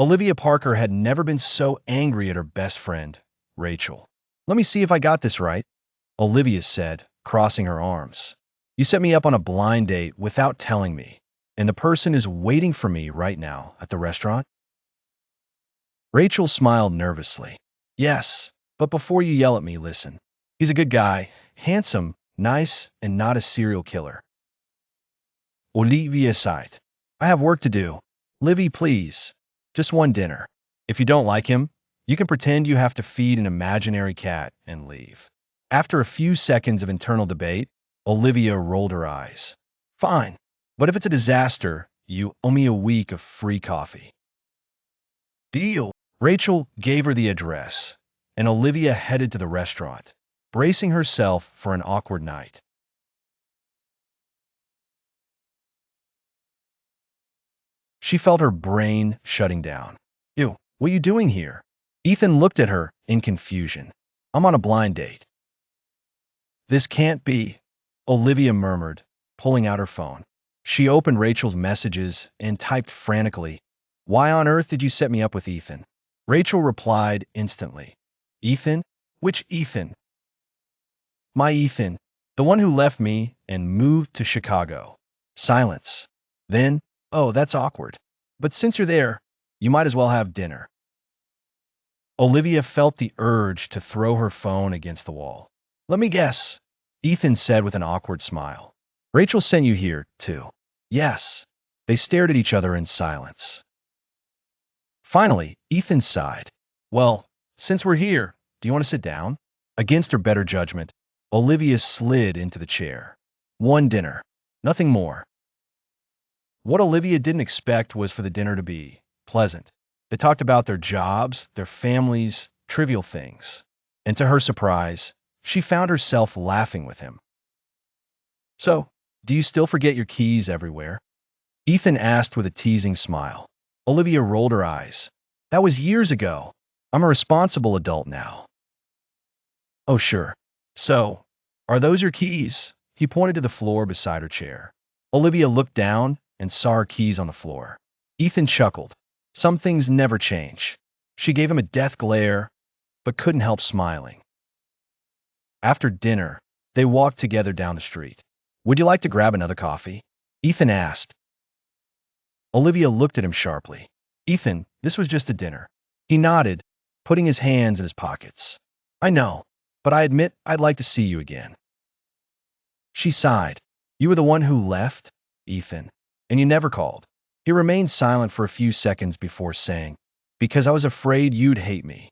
Olivia Parker had never been so angry at her best friend, Rachel. "Let me see if I got this right," Olivia said, crossing her arms. "You set me up on a blind date without telling me, and the person is waiting for me right now at the restaurant?" Rachel smiled nervously. "Yes, but before you yell at me, listen. He's a good guy, handsome, nice, and not a serial killer." Olivia sighed. "I have work to do. Livy, please. Just one dinner. If you don't like him, you can pretend you have to feed an imaginary cat and leave." After a few seconds of internal debate, Olivia rolled her eyes. "Fine, but if it's a disaster, you owe me a week of free coffee." "Deal." Rachel gave her the address, and Olivia headed to the restaurant, bracing herself for an awkward night. She felt her brain shutting down. "Ew, what are you doing here?" Ethan looked at her in confusion. "I'm on a blind date." "This can't be," Olivia murmured, pulling out her phone. She opened Rachel's messages and typed frantically, "Why on earth did you set me up with Ethan?" Rachel replied instantly. "Ethan? Which Ethan?" "My Ethan, the one who left me and moved to Chicago." Silence. Then, "Oh, that's awkward. But since you're there, you might as well have dinner." Olivia felt the urge to throw her phone against the wall. "Let me guess," Ethan said with an awkward smile. "Rachel sent you here, too." "Yes." They stared at each other in silence. Finally, Ethan sighed. "Well, since we're here, do you want to sit down?" Against her better judgment, Olivia slid into the chair. One dinner. Nothing more. What Olivia didn't expect was for the dinner to be pleasant. They talked about their jobs, their families, trivial things. And to her surprise, she found herself laughing with him. "So, do you still forget your keys everywhere?" Ethan asked with a teasing smile. Olivia rolled her eyes. "That was years ago. I'm a responsible adult now." "Oh, sure. So, are those your keys?" He pointed to the floor beside her chair. Olivia looked down and saw her keys on the floor. Ethan chuckled. Some things never change. She gave him a death glare, but couldn't help smiling. After dinner, they walked together down the street. "Would you like to grab another coffee?" Ethan asked. Olivia looked at him sharply. "Ethan, this was just a dinner." He nodded, putting his hands in his pockets. "I know, but I admit I'd like to see you again." She sighed. "You were the one who left, Ethan, and you never called." He remained silent for a few seconds before saying, "Because I was afraid you'd hate me."